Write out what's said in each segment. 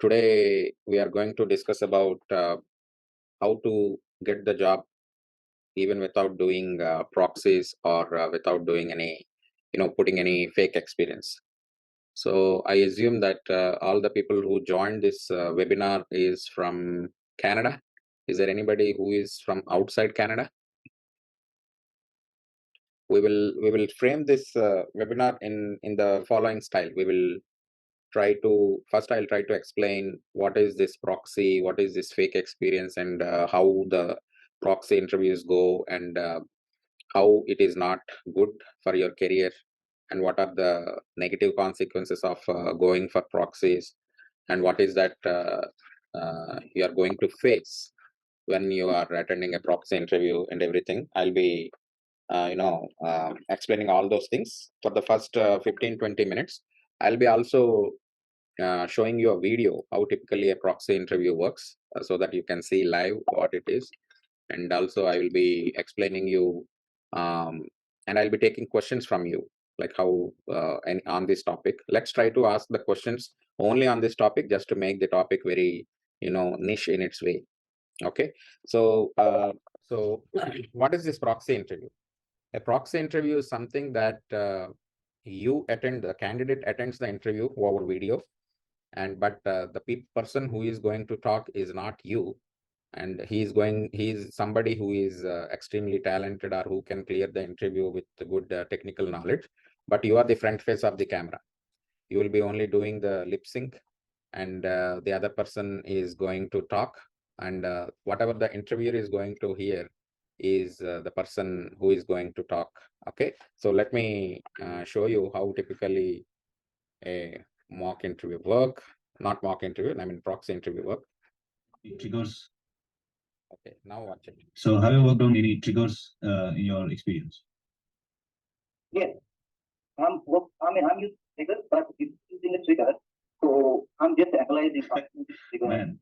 Today we are going to discuss about how to get the job even without doing proxies or without doing any, putting any fake experience. So I assume that all the people who joined this webinar is from Canada. Is there anybody who is from outside Canada? We will frame this webinar in the following style. We will I'll try to explain what is this proxy, what is this fake experience, and how the proxy interviews go, and how it is not good for your career, and what are the negative consequences of going for proxies, and what is that you are going to face when you are attending a proxy interview and everything. I'll be explaining all those things for the first 15-20 minutes. I'll be also showing you a video how typically a proxy interview works, so that you can see live what it is. And also I will be explaining you, and I'll be taking questions from you, like how and on this topic. Let's try to ask the questions only on this topic, just to make the topic very niche in its way. Okay, so what is this proxy interview? A proxy interview is something that the candidate attends the interview over video, but the person who is going to talk is not you, and he's somebody who is extremely talented, or who can clear the interview with good technical knowledge, but you are the front face of the camera. You will be only doing the lip sync, and the other person is going to talk, and whatever the interviewer is going to hear is the person who is going to talk. Okay, so let me show you how typically a mock interview work, not mock interview, I mean proxy interview work. Triggers. Okay, now watch it. So have you worked on any triggers in your experience? Yes. I'm using triggers, but it's using a trigger. So I'm just analyzing trigger. Man,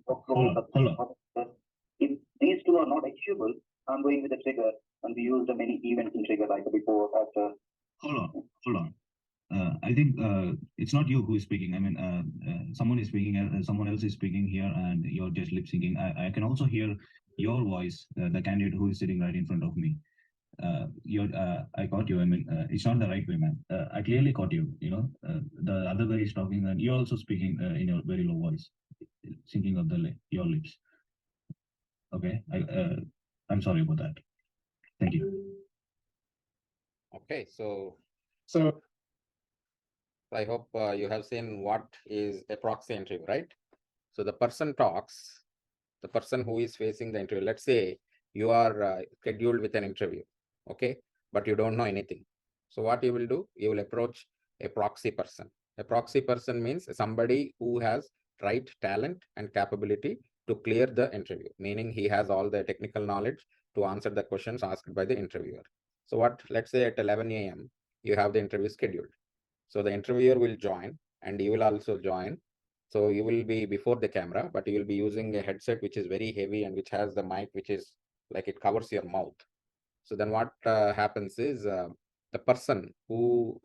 hold on. If these two are not achievable, I'm going with a trigger, and we use the many events in trigger, like before, after. Hold on. I think it's not you who is speaking. I mean, someone is speaking, someone else is speaking here, and you're just lip syncing. I can also hear your voice, the candidate who is sitting right in front of me. I caught you. I mean, it's not the right way, man. I clearly caught you. The other guy is talking, and you're also speaking in your very low voice, syncing of your lips. Okay, I'm sorry about that. Thank you. Okay, so I hope you have seen what is a proxy interview, right? So the person talks, the person who is facing the interview. Let's say you are scheduled with an interview, okay, but you don't know anything. So what you will do? You will approach a proxy person. A proxy person means somebody who has right talent and capability to clear the interview, meaning he has all the technical knowledge to answer the questions asked by the interviewer. So let's say at 11 a.m. you have the interview scheduled. So the interviewer will join, and you will also join. So you will be before the camera, but you will be using a headset which is very heavy, and which has the mic which is like it covers your mouth. So then what happens is the person who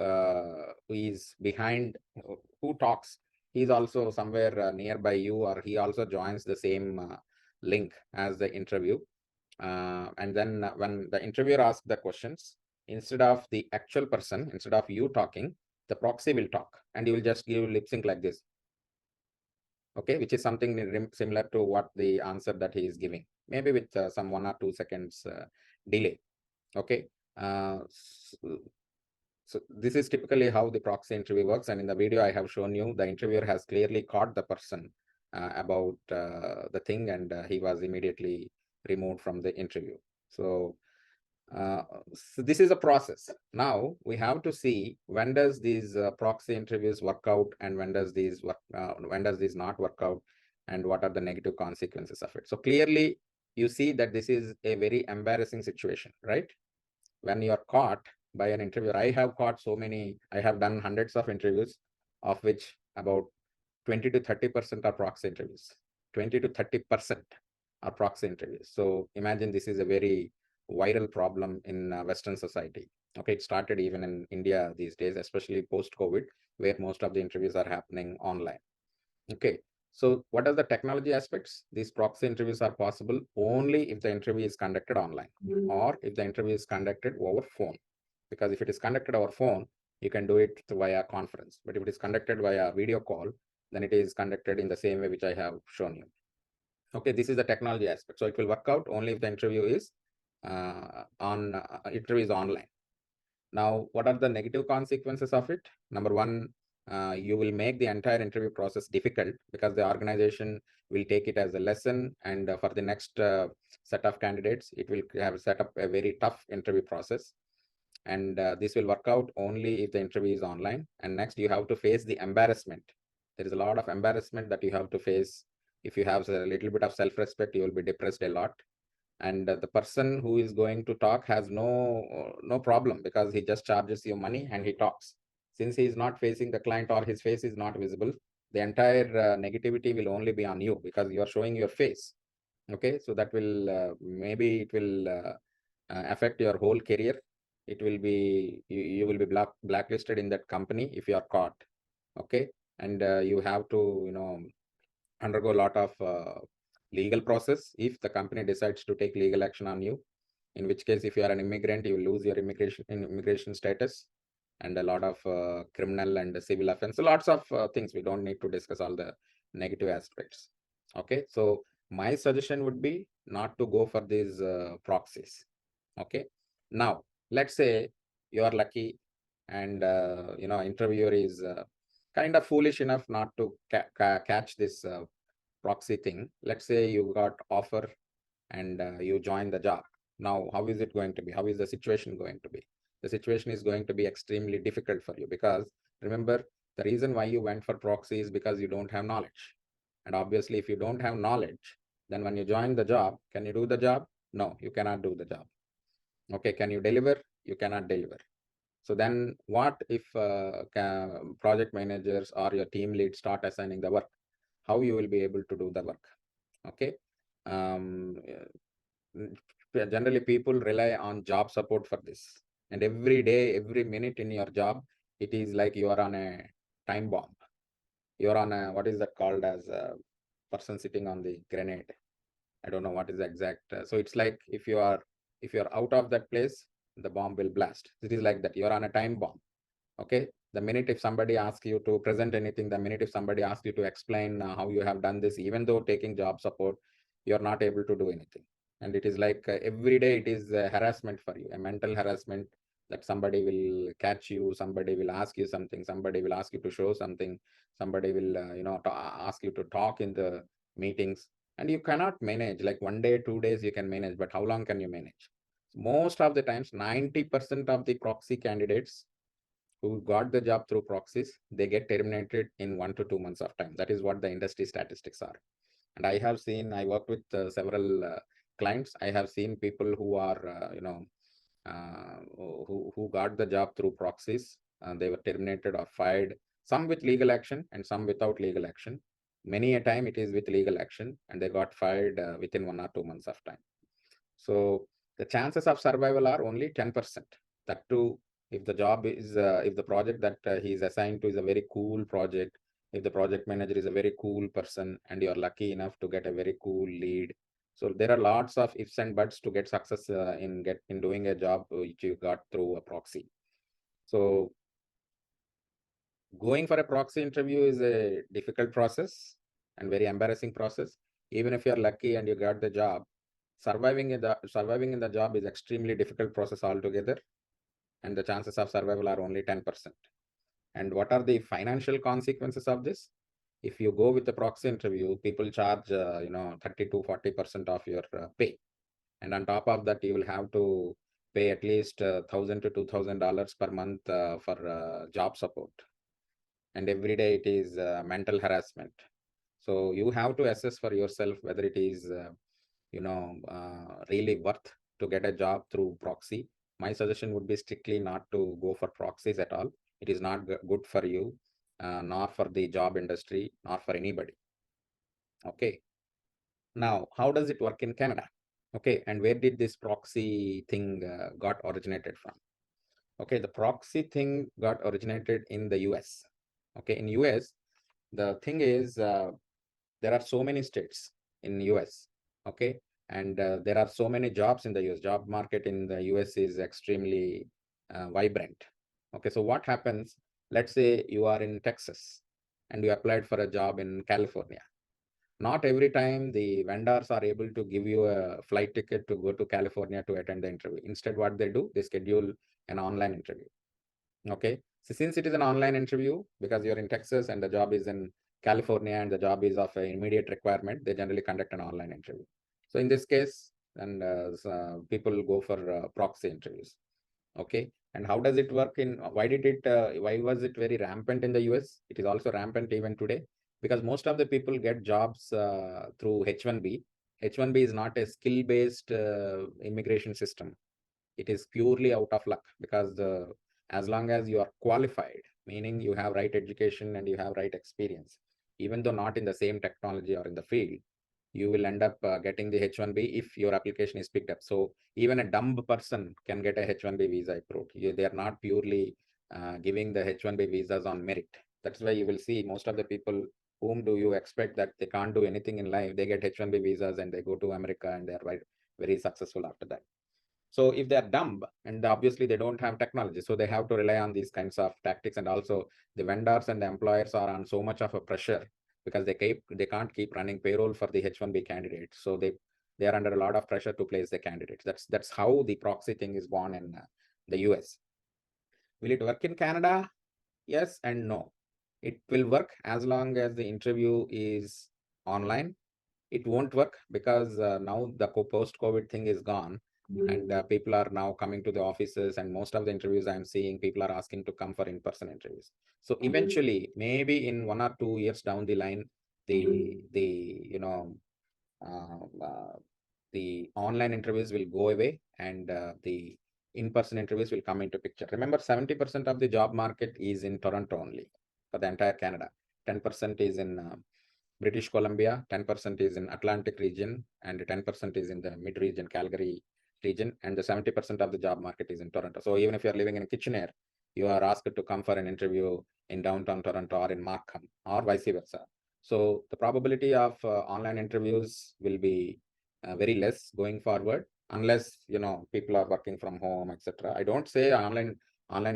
is behind, who talks, he's also somewhere nearby you, or he also joins the same link as the interview. And then when the interviewer asks the questions, instead of you talking, the proxy will talk, and you will just give lip sync like this. Okay, which is something similar to what the answer that he is giving, maybe with some 1 or 2 seconds delay. Okay, so this is typically how the proxy interview works, and in the video I have shown you the interviewer has clearly caught the person about the thing, and he was immediately removed from the interview. So this is a process. Now we have to see, when does these proxy interviews work out, and when does these not work out, and what are the negative consequences of it. So clearly you see that this is a very embarrassing situation, right? When you are caught by an interviewer. I have done hundreds of interviews, of which about 20 to 30% are proxy interviews. 20 to 30% are proxy interviews. So imagine, this is a very viral problem in Western society. Okay, it started even in India these days, especially post-COVID, where most of the interviews are happening online. Okay. So what are the technology aspects? These proxy interviews are possible only if the interview is conducted online or if the interview is conducted over phone. Because if it is conducted over phone, you can do it via conference. But if it is conducted via video call, then it is conducted in the same way which I have shown you. Okay, this is the technology aspect. So it will work out only if the interview is online. Now, what are the negative consequences of it? Number one, you will make the entire interview process difficult because the organization will take it as a lesson, and for the next set of candidates, it will have set up a very tough interview process. And this will work out only if the interview is online. And next, you have to face the embarrassment. There is a lot of embarrassment that you have to face. If you have a little bit of self-respect, you will be depressed a lot. And the person who is going to talk has no problem because he just charges you money and he talks. Since he is not facing the client or his face is not visible, the entire negativity will only be on you because you are showing your face. Okay, so that will maybe it will affect your whole career. It will be you will be blacklisted in that company if you are caught. Okay, and you have to undergo a lot of legal process if the company decides to take legal action on you. In which case, if you are an immigrant, you will lose your immigration status, and a lot of criminal and civil offense. So lots of things. We don't need to discuss all the negative aspects. Okay, so my suggestion would be not to go for these proxies. Okay, now let's say you are lucky, and interviewer is kind of foolish enough not to catch this proxy thing. Let's say you got offer and you join the job. Now, how is it going to be? How is the situation going to be? The situation is going to be extremely difficult for you because remember, the reason why you went for proxy is because you don't have knowledge. And obviously, if you don't have knowledge, then when you join the job, can you do the job? No, you cannot do the job. Okay, can you deliver? You cannot deliver. So then what if project managers or your team lead start assigning the work? How you will be able to do the work? Okay. Generally people rely on job support for this, and every day, every minute in your job, it is like you are on a time bomb. You're on a, what is that called, as a person sitting on the grenade. I don't know what is the exact so it's like if you are out of that place, the bomb will blast. It is like that, you're on a time bomb. Okay, the minute if somebody asks you to present anything, the minute if somebody asks you to explain how you have done this, even though taking job support, you're not able to do anything. And it is like every day it is harassment for you, a mental harassment, that somebody will catch you, somebody will ask you something, somebody will ask you to show something, somebody will ask you to talk in the meetings, and you cannot manage. Like 1 day 2 days you can manage, but how long can you manage? Most of the times 90% of the proxy candidates who got the job through proxies, they get terminated in 1 to 2 months of time. That is what the industry statistics are. And I have seen, I work with several clients. I have seen people who are, who got the job through proxies. They were terminated or fired, some with legal action and some without legal action. Many a time it is with legal action, and they got fired within 1 or 2 months of time. So the chances of survival are only 10%. That too, if the job is, if the project that he is assigned to is a very cool project, if the project manager is a very cool person, and you're lucky enough to get a very cool lead. So there are lots of ifs and buts to get success in doing a job which you got through a proxy. So going for a proxy interview is a difficult process and very embarrassing process. Even if you're lucky and you got the job, surviving in the job is extremely difficult process altogether, and the chances of survival are only 10%. And what are the financial consequences of this? If you go with the proxy interview, people charge 30 to 40% of your pay, and on top of that, you will have to pay at least $1,000 to $2,000 per month for job support, and every day it is mental harassment. So you have to assess for yourself whether it is really worth to get a job through proxy. My suggestion would be strictly not to go for proxies at all. It is not good for you, nor for the job industry, nor for anybody. Okay. Now, how does it work in Canada? Okay, and where did this proxy thing got originated from? Okay, the proxy thing got originated in the US. Okay, in US, The thing is, there are so many states in US, okay, and there are so many jobs in the US. Job market in the US is extremely vibrant. Okay, so what happens? Let's say you are in Texas and you applied for a job in California. Not every time the vendors are able to give you a flight ticket to go to California to attend the interview. Instead, what they do, they schedule an online interview. Okay, so since it is an online interview, because you're in Texas and the job is in California and the job is of an immediate requirement, they generally conduct an online interview. So in this case, and people go for proxy interviews. Okay, and how does it work in? Why was it very rampant in the US? It is also rampant even today, because most of the people get jobs through H1B. H1B is not a skill-based immigration system. It is purely out of luck, because as long as you are qualified, meaning you have right education and you have right experience, even though not in the same technology or in the field, you will end up getting the H1B if your application is picked up. So even a dumb person can get a H1B visa approved. They are not purely giving the H1B visas on merit. That's why you will see most of the people whom do you expect that they can't do anything in life, they get H1B visas and they go to America and they are very, very successful after that. So if they're dumb and obviously they don't have technology, so they have to rely on these kinds of tactics. And also the vendors and the employers are on so much of a pressure, because they can't keep running payroll for the H1B candidates. So they are under a lot of pressure to place the candidates. That's how the proxy thing is born in the US. Will it work in Canada? Yes and no. It will work as long as the interview is online. It won't work because now the post-COVID thing is gone, and people are now coming to the offices, and most of the interviews I'm seeing, people are asking to come for in-person interviews. So eventually, maybe in 1 or 2 years down the line, the you know the online interviews will go away, and the in-person interviews will come into picture. Remember, 70% of the job market is in Toronto only for the entire Canada. 10% is in British Columbia, 10% is in Atlantic region, and 10% is in the mid region, Calgary region, and the 70% of the job market is in Toronto. So even if you're living in Kitchener, you are asked to come for an interview in downtown Toronto or in Markham, or vice versa. So the probability of online interviews will be very less going forward, unless people are working from home, etc. I don't say online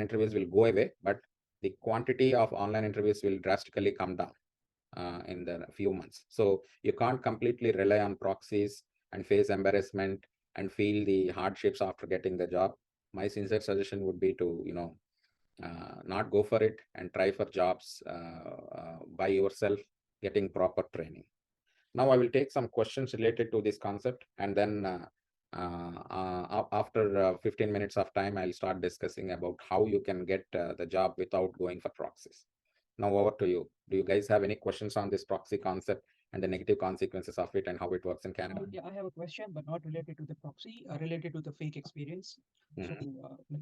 interviews will go away, but the quantity of online interviews will drastically come down in the few months. So you can't completely rely on proxies and face embarrassment and feel the hardships after getting the job. My sincere suggestion would be to not go for it and try for jobs by yourself, getting proper training. Now I will take some questions related to this concept, and then after 15 minutes of time, I'll start discussing about how you can get the job without going for proxies. Now over to you. Do you guys have any questions on this proxy concept and the negative consequences of it and how it works in Canada? Yeah, I have a question, but not related to the proxy, related to the fake experience. So,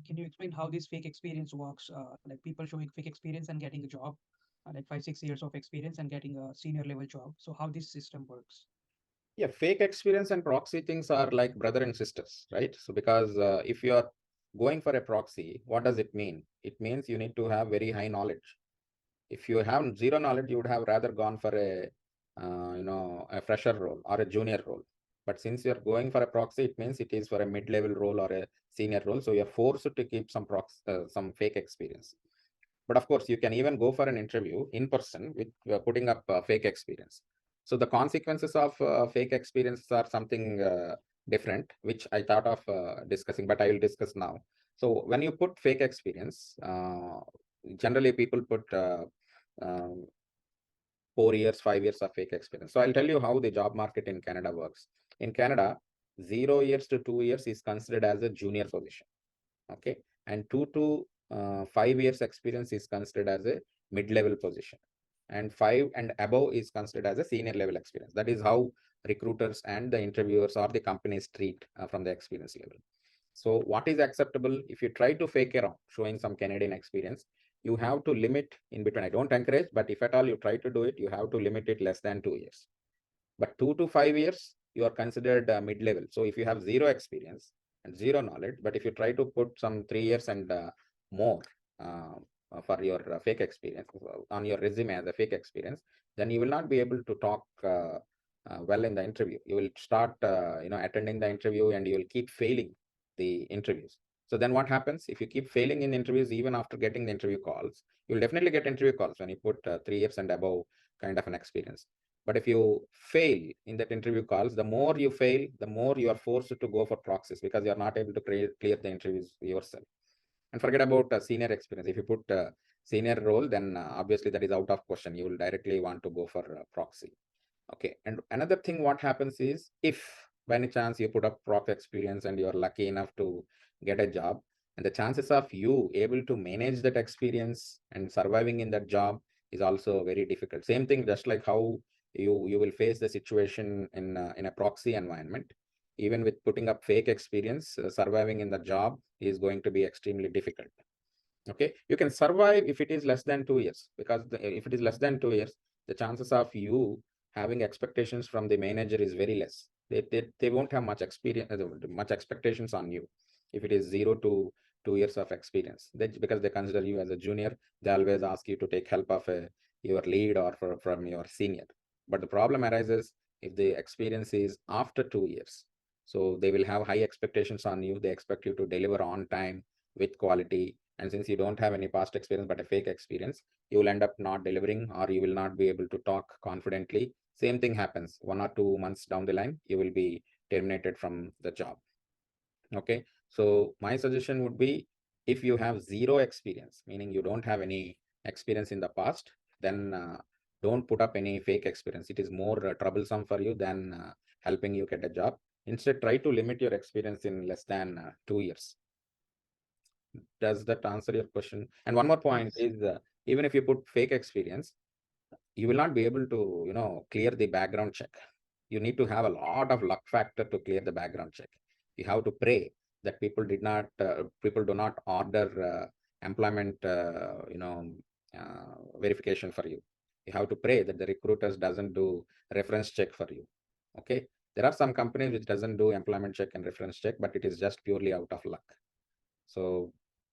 can you explain how this fake experience works? Like people showing fake experience and getting a job, like 5-6 years of experience and getting a senior level job. So, how this system works? Yeah, fake experience and proxy things are like brother and sisters, right? So because if you are going for a proxy, what does it mean? It means you need to have very high knowledge. If you have zero knowledge, you would have rather gone for a fresher role or a junior role. But since you're going for a proxy, it means it is for a mid-level role or a senior role. So you're forced to keep some fake experience. But of course, you can even go for an interview in person with putting up fake experience. So the consequences of fake experiences are something different, which I thought of discussing, but I will discuss now. So when you put fake experience, generally people put 4 years, 5 years of fake experience. So I'll tell you how the job market in Canada works. In Canada, 0 years to 2 years is considered as a junior position. Okay, and 2 to 5 years experience is considered as a mid-level position, and 5 and above is considered as a senior level experience. That is how recruiters and the interviewers or the companies treat from the experience level. So what is acceptable? If you try to fake around showing some Canadian experience, you have to limit in between. I don't encourage, but if at all you try to do it, you have to limit it less than 2 years. But 2 to 5 years, you are considered mid-level. So if you have zero experience and zero knowledge, but if you try to put some 3 years and more, for your fake experience on your resume as a fake experience, then you will not be able to talk well in the interview. You will start attending the interview and you will keep failing the interviews. So then what happens if you keep failing in interviews even after getting the interview calls? You'll definitely get interview calls when you put 3 years and above kind of an experience. But if you fail in that interview calls, the more you fail, the more you are forced to go for proxies because you are not able to clear the interviews yourself. And forget about senior experience. If you put senior role, then obviously that is out of question. You will directly want to go for proxy. Okay. And another thing, what happens is if by any chance you put up proc experience and you're lucky enough to get a job, and the chances of you able to manage that experience and surviving in that job is also very difficult. Same thing, just like how you will face the situation in a proxy environment. Even with putting up fake experience, surviving in the job is going to be extremely difficult. Okay, you can survive if it is less than 2 years, because if it is less than 2 years, the chances of you having expectations from the manager is very less. They won't have much experience, much expectations on you. If it is 0 to 2 years of experience, because they consider you as a junior, they always ask you to take help of your lead or from your senior. But the problem arises if the experience is after 2 years. So they will have high expectations on you. They expect you to deliver on time with quality. And since you don't have any past experience but a fake experience, you will end up not delivering, or you will not be able to talk confidently. Same thing happens 1 or 2 months down the line, you will be terminated from the job. Okay, so my suggestion would be, if you have 0 experience, meaning you don't have any experience in the past, then don't put up any fake experience. It is more troublesome for you than helping you get a job. Instead, try to limit your experience in less than 2 years. Does that answer your question? And one more point is, even if you put fake experience, you will not be able to, clear the background check. You need to have a lot of luck factor to clear the background check. You have to pray that people do not order employment, verification for you. You have to pray that the recruiters doesn't do reference check for you. Okay. There are some companies which doesn't do employment check and reference check, but it is just purely out of luck. So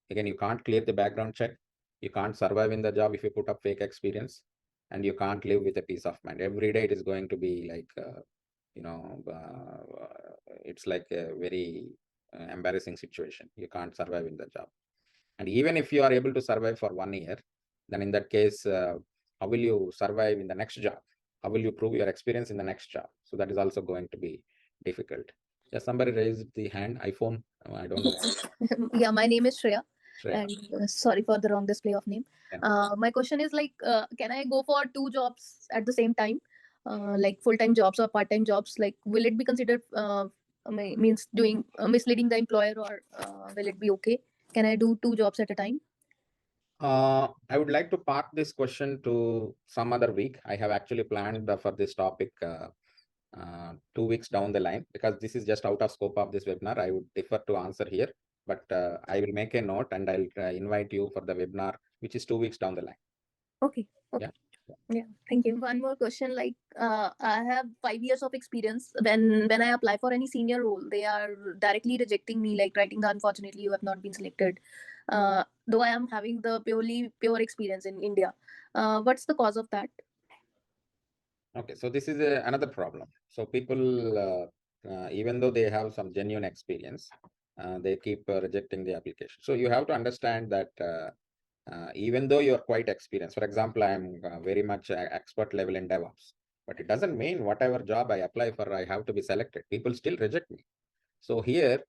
again, you can't clear the background check. You can't survive in the job if you put up fake experience, and you can't live with a peace of mind. Every day it is going to be like, it's like a very embarrassing situation. You can't survive in the job. And even if you are able to survive for 1 year, then in that case, how will you survive in the next job? How will you prove your experience in the next job? So that is also going to be difficult. Yeah, somebody raised the hand. iPhone. I don't know. Yeah, my name is Shreya, Shreya. and sorry for the wrong display of name. Yeah. My question is like, can I go for 2 jobs at the same time, like full-time jobs or part-time jobs? Like, will it be considered means doing misleading the employer, or will it be okay? Can I do 2 jobs at a time? I would like to park this question to some other week. I have actually planned for this topic 2 weeks down the line, because this is just out of scope of this webinar. I would defer to answer here, but I will make a note and I'll invite you for the webinar, which is 2 weeks down the line. Okay. Okay. Yeah, thank you. One more question, like, I have 5 years of experience. When I apply for any senior role, they are directly rejecting me, like writing the "unfortunately you have not been selected," though I am having the pure experience in India. What's the cause of that? Okay, so this is another problem. So people, even though they have some genuine experience, they keep rejecting the application. So you have to understand that even though you are quite experienced, for example, I am very much expert level in DevOps, but it doesn't mean whatever job I apply for, I have to be selected. People still reject me. So here,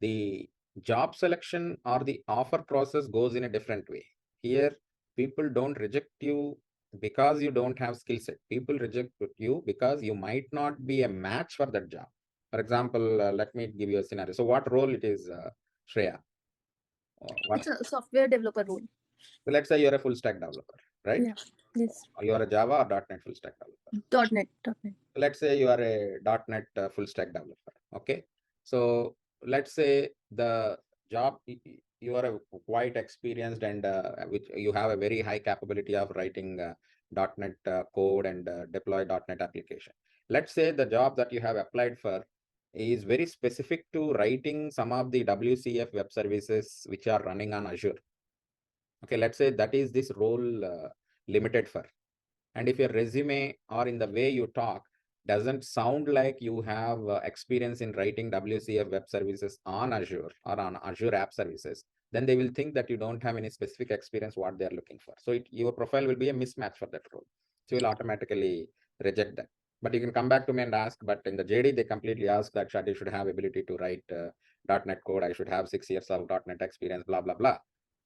the job selection or the offer process goes in a different way. Here, people don't reject you because you don't have skill set. People reject you because you might not be a match for that job. For example, let me give you a scenario. So what role it is, Shreya? It's a software developer role. So let's say you're a full stack developer, right? Yeah. Yes. You are a Java or .NET full stack developer. .NET. Let's say you are a .NET full stack developer. Okay. So let's say the job, you are a quite experienced and which you have a very high capability of writing .NET code and deploy .NET application. Let's say the job that you have applied for is very specific to writing some of the WCF web services which are running on Azure. Okay, let's say that is this role limited for. And if your resume or in the way you talk doesn't sound like you have experience in writing WCF web services on Azure or on Azure app services, then they will think that you don't have any specific experience what they're looking for. So your profile will be a mismatch for that role. So you'll automatically reject that. But you can come back to me and ask, but in the JD, they completely ask that Shadi should have ability to write .NET code. I should have 6 years of .NET experience, blah, blah, blah.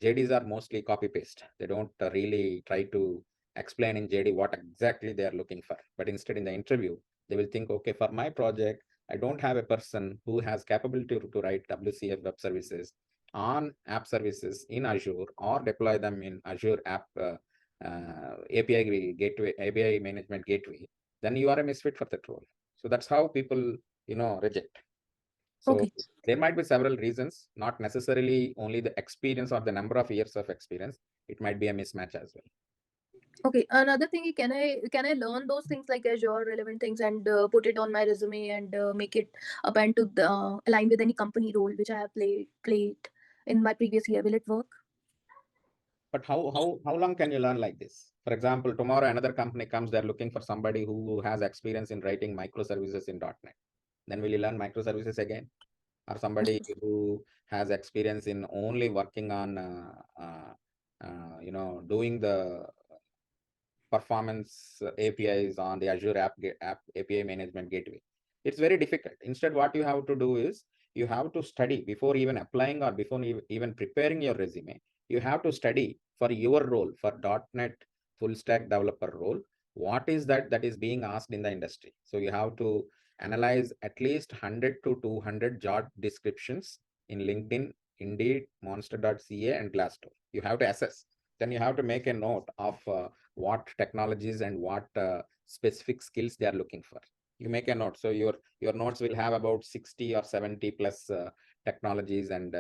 JDs are mostly copy paste. They don't really try to explain in JD what exactly they are looking for. But instead in the interview, they will think, okay, for my project, I don't have a person who has capability to write WCF web services on app services in Azure or deploy them in Azure app API gateway, API management gateway. Then you are a misfit for that role. So that's how people, reject. So Okay. there might be several reasons, not necessarily only the experience or the number of years of experience. It might be a mismatch as well. Okay, another thing, can I learn those things like Azure relevant things and put it on my resume and make it append to the align with any company role which I have played in my previous year? Will it work? But how long can you learn like this? For example, tomorrow another company comes, they're looking for somebody who has experience in writing microservices in .NET. Then will you learn microservices again? Or somebody who has experience in only working on, doing the performance APIs on the Azure app API management gateway. It's very difficult. Instead, what you have to do is you have to study before even applying or before even preparing your resume. You have to study for your role, for .NET full stack developer role. What is that is being asked in the industry? So you have to analyze at least 100 to 200 job descriptions in LinkedIn, Indeed, Monster.ca, and Glassdoor. You have to assess. Then you have to make a note of what technologies and what specific skills they are looking for. You make a note. So your notes will have about 60 or 70 plus technologies and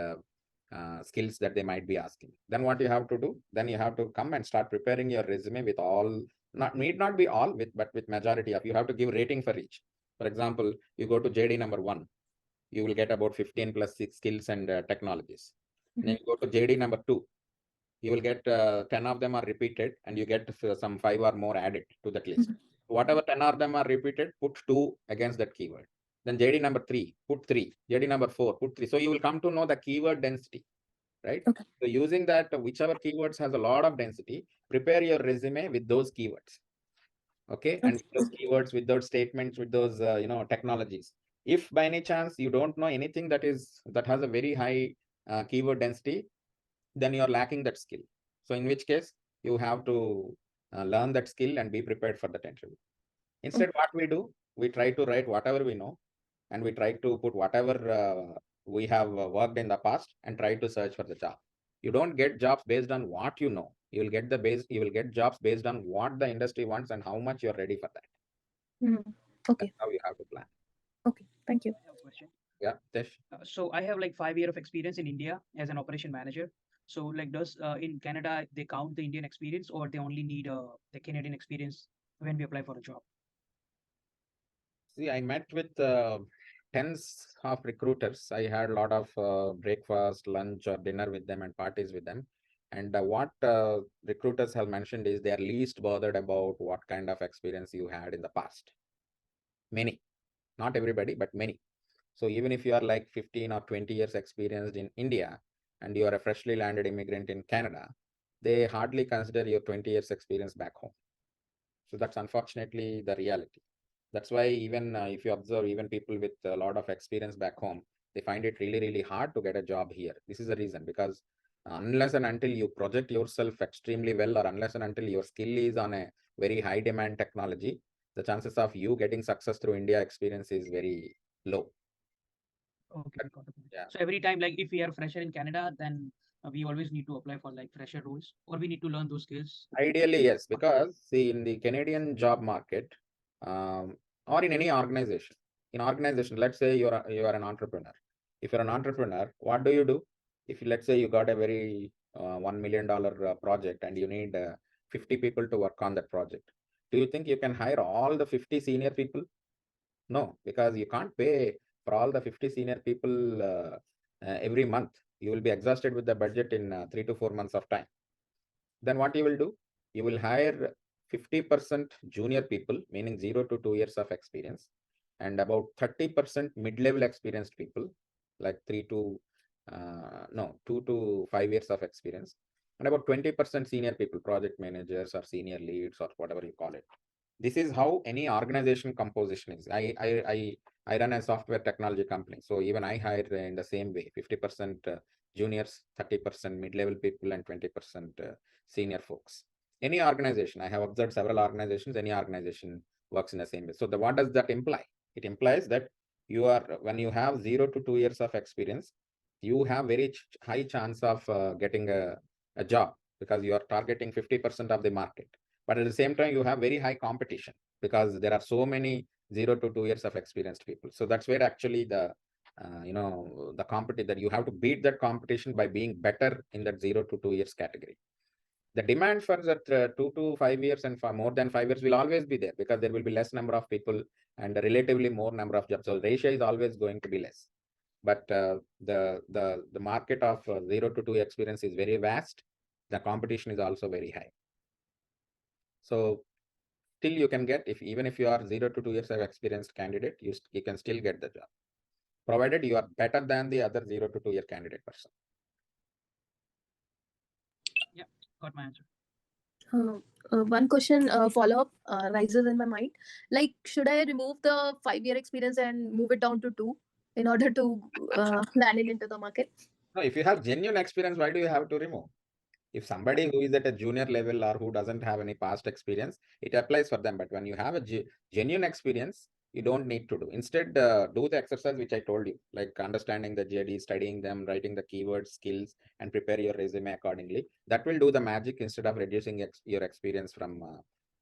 skills that they might be asking. Then what you have to do? Then you have to come and start preparing your resume with all, need not be all with, but with majority of, you have to give rating for each. For example, you go to JD number 1, you will get about 15 plus 6 skills and technologies. Mhm. Then you go to JD number 2, you will get 10 of them are repeated and you get some 5 or more added to that list. Whatever 10 of them are repeated, put 2 against that keyword. Then JD number 3, put 3. JD number 4, put 3. So you will come to know the keyword density, right? Okay. So using that, whichever keywords has a lot of density, prepare your resume with those keywords. Okay, and with those keywords, with those statements, with those technologies. If by any chance you don't know anything that has a very high keyword density, then you're lacking that skill. So in which case you have to learn that skill and be prepared for that interview. Instead, what we do, we try to write whatever we know and we try to put whatever we have worked in the past and try to search for the job. You don't get jobs based on what you know. You will get jobs based on what the industry wants and how much you're ready for that. Mhm. Okay. That's how you have to plan. Okay. Thank you. I have a question. Yeah, Tesh. So I have like 5 years of experience in India as an operation manager. So like does in Canada they count the Indian experience or they only need the Canadian experience when we apply for a job? See, I met with tens of recruiters. I had a lot of breakfast, lunch, or dinner with them and parties with them. And what recruiters have mentioned is they are least bothered about what kind of experience you had in the past. Many, not everybody, but many. So even if you are like 15 or 20 years experienced in India and you are a freshly landed immigrant in Canada, they hardly consider your 20 years experience back home. So that's unfortunately the reality. That's why even if you observe, even people with a lot of experience back home, they find it really, really hard to get a job here. This is the reason, because unless and until you project yourself extremely well, or unless and until your skill is on a very high demand technology, the chances of you getting success through India experience is very low. Okay, got the point. Yeah. So every time like if we are fresher in Canada, then we always need to apply for like fresher roles or we need to learn those skills. Ideally, yes, because see, in the Canadian job market, or in any organization, let's say you are an entrepreneur. If you're an entrepreneur, what do? If let's say you got a very $1 million project and you need 50 people to work on that project, do you think you can hire all the 50 senior people? No, because you can't pay for all the 50 senior people every month. You will be exhausted with the budget in 3 to 4 months of time. then what you will do? You will hire 50% junior people, meaning 0 to 2 years of experience, and about 30% mid-level experienced people, like 2 to 5 years of experience, and about 20% senior people, project managers or senior leads or whatever you call it. This is how any organization composition is. I run a software technology company, so even I hire in the same way: 50% juniors, 30% mid-level people, and 20% senior folks. Any organization, I have observed several organizations, any organization works in the same way. So what does that imply? It implies that when you have 0 to 2 years of experience, you have very high chance of getting a job, because you are targeting 50% of the market. But at the same time, you have very high competition, because there are so many 0 to 2 years of experienced people. So that's where actually the competition, that you have to beat that competition by being better in that 0 to 2 years category. The demand for that 2 to 5 years and for more than 5 years will always be there, because there will be less number of people and relatively more number of jobs. So the ratio is always going to be less. But the market of 0 to 2 experience is very vast. The competition is also very high. So still you can get, even if you are 0 to 2 years of experienced candidate, you can still get the job, provided you are better than the other 0 to 2 year candidate person. Yeah, got my answer. One question follow-up rises in my mind. Like, should I remove the 5-year experience and move it down to 2 in order to land it into the market? No, if you have genuine experience, why do you have to remove? If somebody who is at a junior level or who doesn't have any past experience, it applies for them. But when you have a genuine experience, you don't need to do. Instead, do the exercise which I told you, like understanding the JD, studying them, writing the keywords, skills, and prepare your resume accordingly. That will do the magic instead of reducing your experience from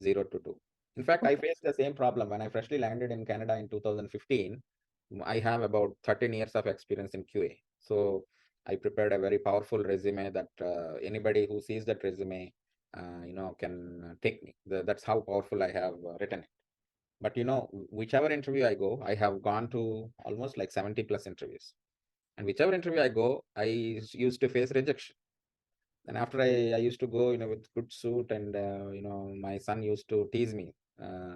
0 to 2. In fact, I faced the same problem when I freshly landed in Canada in 2015. I have about 13 years of experience in QA. So I prepared a very powerful resume that anybody who sees that resume, can take me. That's how powerful I have written it. But whichever interview I go, I have gone to almost like 70 plus interviews, and whichever interview I go, I used to face rejection. And after I used to go, with good suit, and my son used to tease me,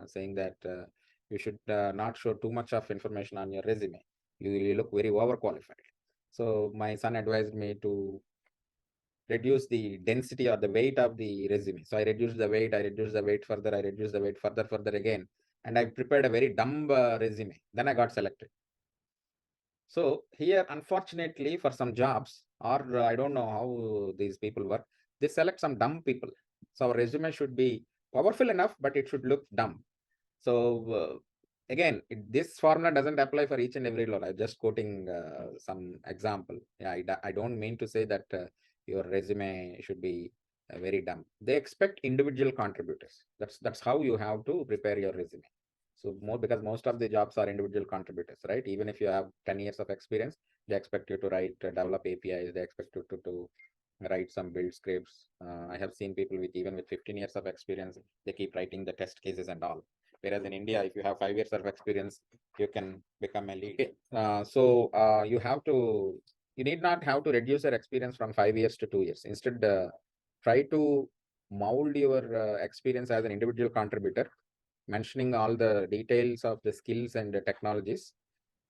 saying that you should not show too much of information on your resume. You look very overqualified. So my son advised me to reduce the density or the weight of the resume. So I reduced the weight, further, I reduced the weight further again. And I prepared a very dumb resume. Then I got selected. So here, unfortunately, for some jobs, or I don't know how these people work, they select some dumb people. So our resume should be powerful enough, but it should look dumb. So again, this formula doesn't apply for each and every role. I'm just quoting some example. Yeah, I don't mean to say that your resume should be very dumb. They expect individual contributors. That's how you have to prepare your resume. So because most of the jobs are individual contributors, right? Even if you have 10 years of experience, they expect you to develop APIs. They expect you to write some build scripts. I have seen people even with 15 years of experience, they keep writing the test cases and all. Whereas in India, if you have 5 years of experience, you can become a lead. You need not have to reduce your experience from 5 years to 2 years. Instead, try to mold your experience as an individual contributor, mentioning all the details of the skills and the technologies,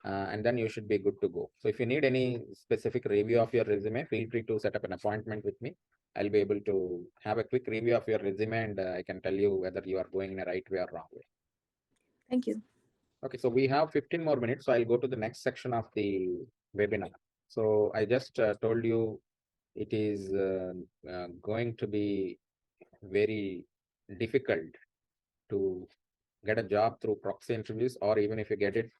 and then you should be good to go. So if you need any specific review of your resume, feel free to set up an appointment with me. I'll be able to have a quick review of your resume, and I can tell you whether you are going in a right way or wrong way. Thank you. Okay, so we have 15 more minutes, so I'll go to the next section of the webinar. So I just told you it is going to be very difficult to get a job through proxy interviews, or even if you get it,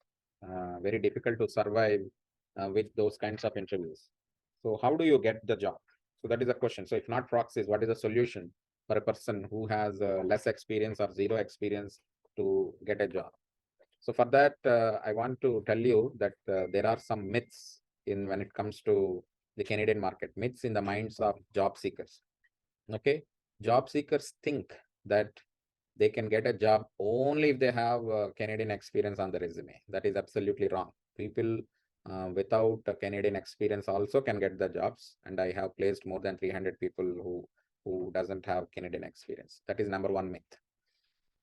very difficult to survive with those kinds of interviews. So how do you get the job? So that is the question. So if not proxies, what is the solution for a person who has less experience or zero experience to get a job? So for that, I want to tell you that there are some myths when it comes to the Canadian market, myths in the minds of job seekers. Okay, job seekers think that they can get a job only if they have Canadian experience on the resume. That is absolutely wrong. People without Canadian experience also can get the jobs, and I have placed more than 300 people who who doesn't have Canadian experience. That is number one myth.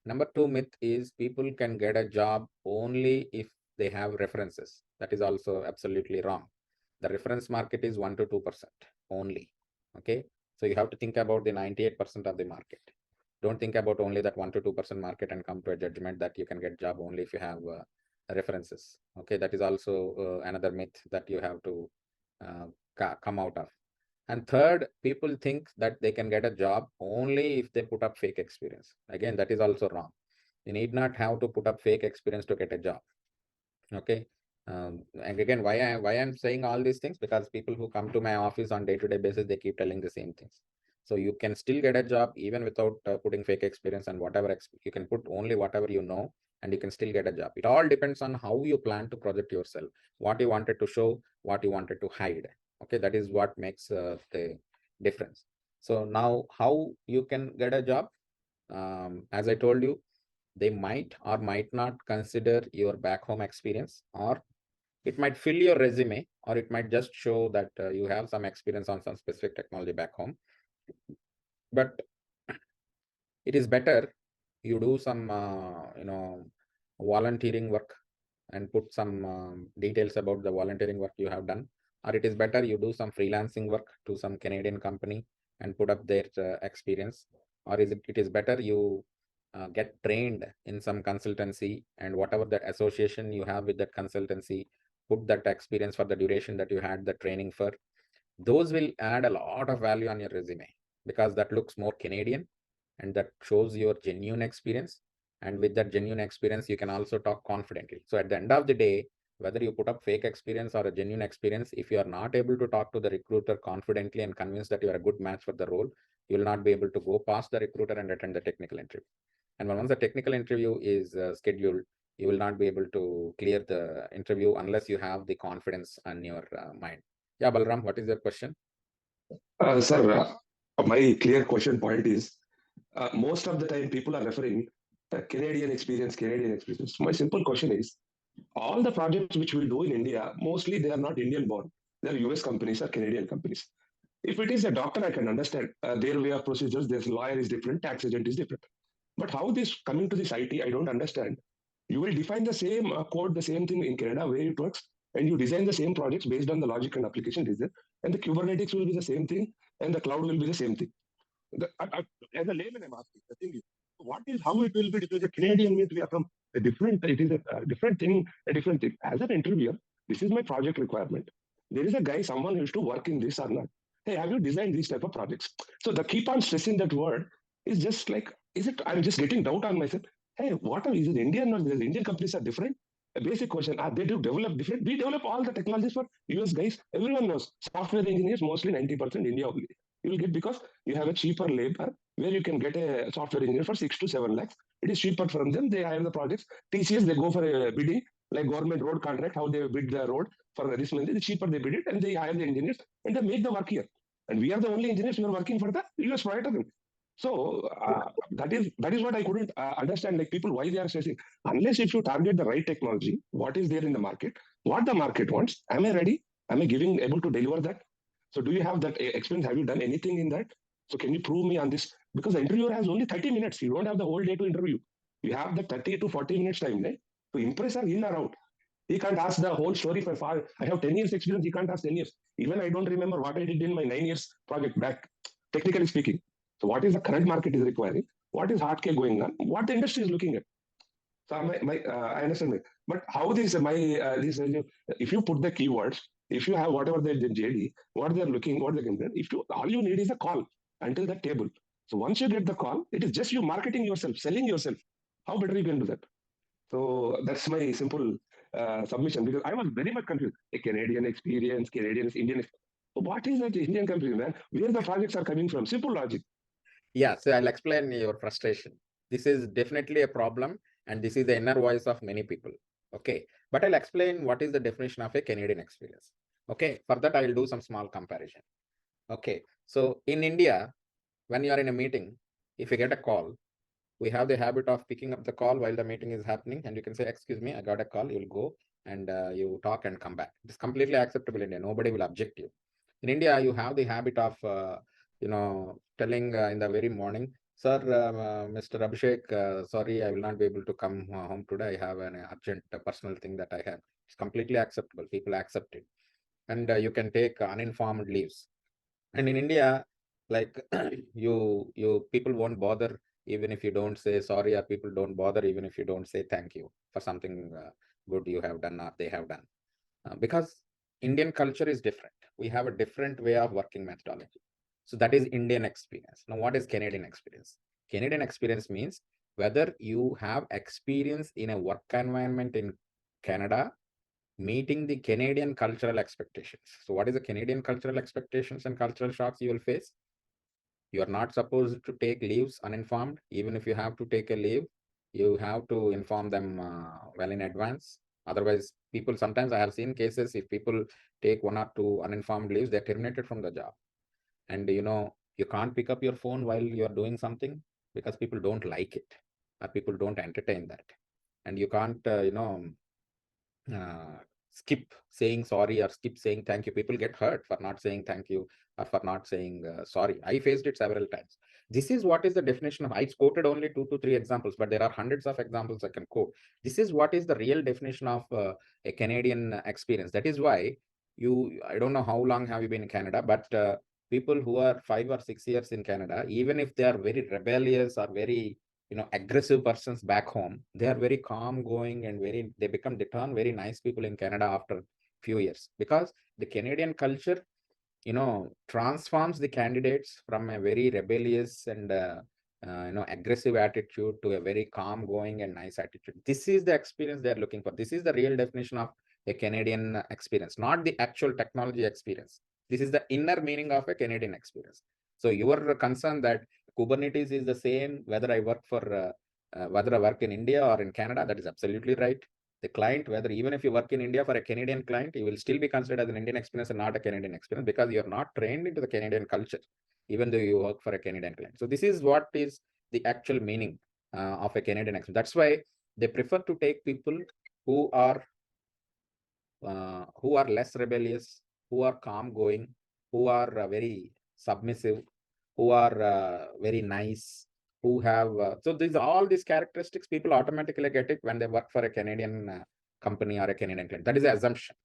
Number two myth is people can get a job only if they have references. That is also absolutely wrong. The reference market is 1 to 2% only. Okay. So you have to think about the 98% of the market. Don't think about only that 1 to 2% market and come to a judgment that you can get job only if you have references. Okay. That is also another myth that you have to come out of. And third, people think that they can get a job only if they put up fake experience. Again, that is also wrong. You need not have to put up fake experience to get a job. Okay. And again, why I'm saying all these things, because people who come to my office on day-to-day basis, they keep telling the same things. So you can still get a job even without putting fake experience, and whatever you can put only whatever you know, and you can still get a job. It all depends on how you plan to project yourself, what you wanted to show, what you wanted to hide. Okay, that is what makes the difference. So now how you can get a job, as I told you, they might or might not consider your back home experience, or it might fill your resume, or it might just show that you have some experience on some specific technology back home. But it is better you do some volunteering work and put some details about the volunteering work you have done, or it is better you do some freelancing work to some Canadian company and put up their experience, or it is better you get trained in some consultancy, and whatever that association you have with that consultancy, put that experience for the duration that you had the training for. Those will add a lot of value on your resume, because that looks more Canadian and that shows your genuine experience. And with that genuine experience, you can also talk confidently. So at the end of the day, whether you put up fake experience or a genuine experience, if you are not able to talk to the recruiter confidently and convince that you are a good match for the role, you will not be able to go past the recruiter and attend the technical interview. And once the technical interview is scheduled, you will not be able to clear the interview unless you have the confidence on your mind. Yeah, Balram, what is your question? Sir, my clear question point is, most of the time people are referring Canadian experience, Canadian experience. My simple question is, all the projects which we do in India, mostly they are not Indian born. They are US companies or Canadian companies. If it is a doctor, I can understand their way of procedures, their lawyer is different, tax agent is different. But how this coming to this IT, I don't understand. You will define the same code, the same thing in Canada, where it works, and you design the same projects based on the logic and application design, and the Kubernetes will be the same thing, and the cloud will be the same thing. As a layman, I'm asking, the thing is, what is how it will be? Because the Canadian means we are from a different, it is a different thing, a different thing. As an interviewer, this is my project requirement. There is a guy, someone who used to work in this or not. Hey, have you designed these type of projects? So the keep on stressing that word is just like, is it? I'm just getting doubt on myself. Hey, what is it Indian or the Indian companies are different? A basic question: are they do develop different? We develop all the technologies for US guys. Everyone knows software engineers mostly 90% India only. You will get because you have a cheaper labor where you can get a software engineer for 6 to 7 lakhs. It is cheaper from them. They hire the projects. TCS, they go for a bidding, like government road contract, how they bid the road for this money. The cheaper they bid it, and they hire the engineers and they make the work here. And we are the only engineers who are working for the US provider. So that is what I couldn't understand. Like people, why they are stressing. Unless if you target the right technology, what is there in the market, what the market wants, am I ready? Am I able to deliver that? So do you have that experience? Have you done anything in that? So can you prove me on this? Because the interviewer has only 30 minutes. You don't have the whole day to interview. You have the 30 to 40 minutes time, right? To impress her in or out. He can't ask the whole story for I have 10 years experience. He can't ask 10 years. Even I don't remember what I did in my 9 years project back, technically speaking. So what is the current market is requiring? What is hardcore going on? What the industry is looking at? So I understand it. But how this if you put the keywords, if you have whatever the JD, what they're looking, what they can do, if you all you need is a call until the table. So once you get the call, it is just you marketing yourself, selling yourself. How better you can do that? So that's my simple submission, because I was very much confused. A Canadian experience, Canadian, Indian. So what is that Indian country, man? Where the projects are coming from? Simple logic. Yeah, so I'll explain your frustration. This is definitely a problem, and this is the inner voice of many people. Okay, but I'll explain what is the definition of a Canadian experience. Okay, for that I'll do some small comparison. Okay, so in India, when you are in a meeting, if you get a call, we have the habit of picking up the call while the meeting is happening, and you can say, excuse me, I got a call. You'll go and you talk and come back. It's completely acceptable in India. Nobody will object you. In India, you have the habit of telling in the very morning, sir, Mr. Abhishek, sorry, I will not be able to come home today. I have an urgent personal thing that I have. It's completely acceptable. People accept it. And you can take uninformed leaves. And in India, like you people won't bother even if you don't say sorry, or people don't bother even if you don't say thank you for something good you have done or they have done. Because Indian culture is different. We have a different way of working methodology. So that is Indian experience. Now, what is Canadian experience? Canadian experience means whether you have experience in a work environment in Canada, meeting the Canadian cultural expectations. So what is the Canadian cultural expectations and cultural shocks you will face? You are not supposed to take leaves uninformed. Even if you have to take a leave, you have to inform them well in advance. Otherwise, people, sometimes I have seen cases, if people take 1 or 2 uninformed leaves, they're terminated from the job. And you can't pick up your phone while you're doing something because people don't like it, or people don't entertain that. And you can't skip saying sorry or skip saying thank you. People get hurt for not saying thank you or for not saying sorry. I faced it several times. This is what is the definition of, I quoted only 2 to 3 examples, but there are hundreds of examples I can quote. This is what is the real definition of a Canadian experience. That is why I don't know how long have you been in Canada, but people who are 5 or 6 years in Canada, even if they are very rebellious or very aggressive persons back home, they are very calm going and they turn very nice people in Canada after few years, because the Canadian culture transforms the candidates from a very rebellious and aggressive attitude to a very calm going and nice attitude. This is the experience they are looking for. This is the real definition of a Canadian experience, not the actual technology experience. This is the inner meaning of a Canadian experience. So your concern that Kubernetes is the same whether I work in India or in Canada, that is absolutely right. The client, whether even if you work in India for a Canadian client, you will still be considered as an Indian experience and not a Canadian experience, because you're not trained into the Canadian culture, even though you work for a Canadian client. So this is what is the actual meaning of a Canadian experience. That's why they prefer to take people who are less rebellious, who are calm going, who are very submissive, who are very nice, who have so all these characteristics people automatically get it when they work for a Canadian company or a Canadian client. That is the assumption.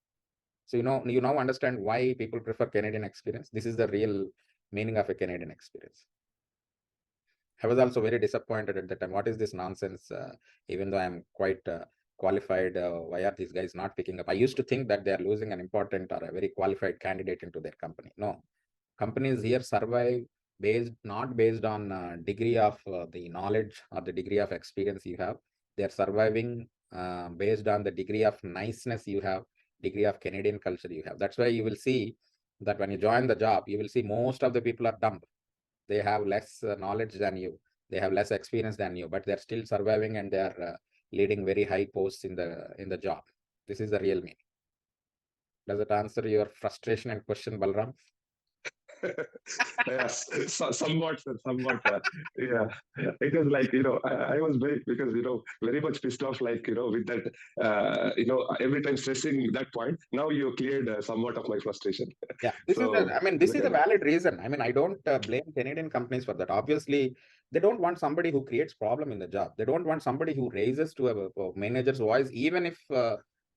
So you now understand why people prefer Canadian experience. This is the real meaning of a Canadian experience. I was also very disappointed at that time. What is this nonsense? Even though I'm quite qualified, why are these guys not picking up? I used to think that they are losing an important or a very qualified candidate into their company. No, companies here survive not based on degree of the knowledge or the degree of experience you have. They are surviving based on the degree of niceness you have, degree of Canadian culture you have. That's why you will see that when you join the job, you will see most of the people are dumb. They have less knowledge than you, they have less experience than you, but they're still surviving and they are leading very high posts in the job. This is the real meaning. Does it answer your frustration and question, Balram? Yes, somewhat, sir, somewhat. Yeah, it was like, I was very, because, very much pissed off, like, with that, every time stressing that point. Now you cleared somewhat of my frustration. Yeah, this is So, this is a valid reason. I don't blame Canadian companies for that. Obviously, they don't want somebody who creates problem in the job. They don't want somebody who raises to a manager's voice, even if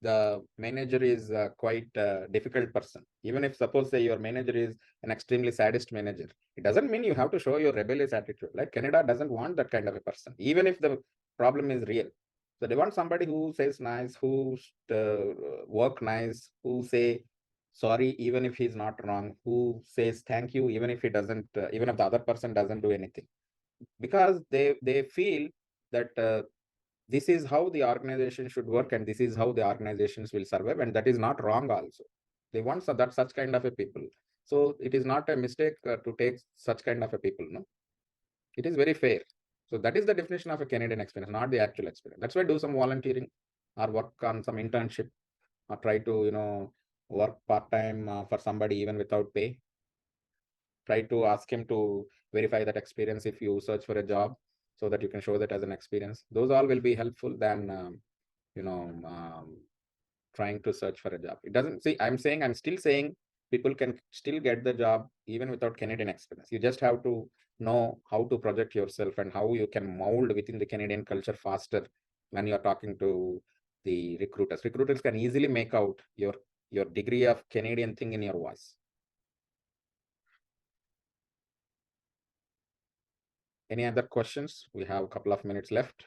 the manager is quite a difficult person. Even if, suppose, say your manager is an extremely sadist manager, it doesn't mean you have to show your rebellious attitude. Like, Canada doesn't want that kind of a person, even if the problem is real. So they want somebody who says nice, who work nice, who say sorry even if he's not wrong, who says thank you even if he doesn't, even if the other person doesn't do anything, because they feel that this is how the organization should work and this is how the organizations will survive, and that is not wrong also. They want such kind of a people. So it is not a mistake to take such kind of a people. No, it is very fair. So that is the definition of a Canadian experience, not the actual experience. That's why do some volunteering or work on some internship, or try to work part-time for somebody even without pay. Try to ask him to verify that experience if you search for a job, so that you can show that as an experience. Those all will be helpful than trying to search for a job. It doesn't, see, I'm still saying people can still get the job even without Canadian experience. You just have to know how to project yourself and how you can mold within the Canadian culture faster when you're talking to the recruiters. Recruiters can easily make out your degree of Canadian thing in your voice. Any other questions? We have a couple of minutes left.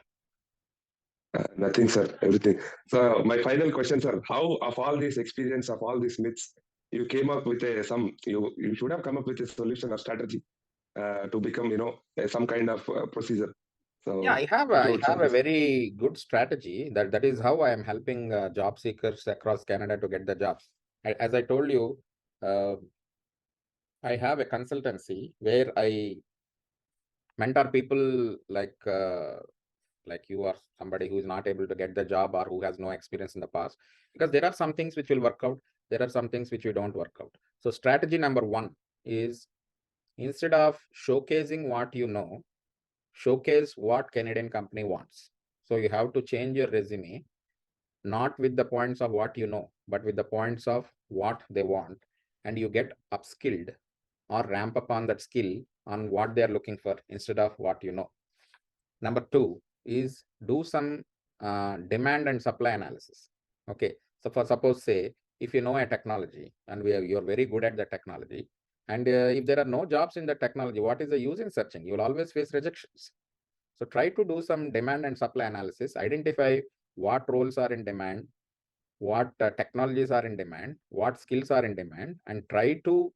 Nothing, sir. Everything. So my final question, sir: how, of all this experience, of all these myths, you came up with you should have come up with a solution or strategy to become, some kind of procedure. So yeah, I have a very good strategy. That is how I am helping job seekers across Canada to get the jobs. As I told you, I have a consultancy where I mentor people like you or somebody who is not able to get the job or who has no experience in the past, because there are some things which will work out, there are some things which you don't work out. So strategy number one is, instead of showcasing what you know, showcase what Canadian company wants. So you have to change your resume, not with the points of what you know, but with the points of what they want, and you get upskilled or ramp up on that skill on what they are looking for instead of what you know. Number two is do some demand and supply analysis. Okay, so for suppose say, if you know a technology and you're very good at the technology, and if there are no jobs in the technology, what is the use in searching? You will always face rejections. So try to do some demand and supply analysis, identify what roles are in demand, what technologies are in demand, what skills are in demand, and try to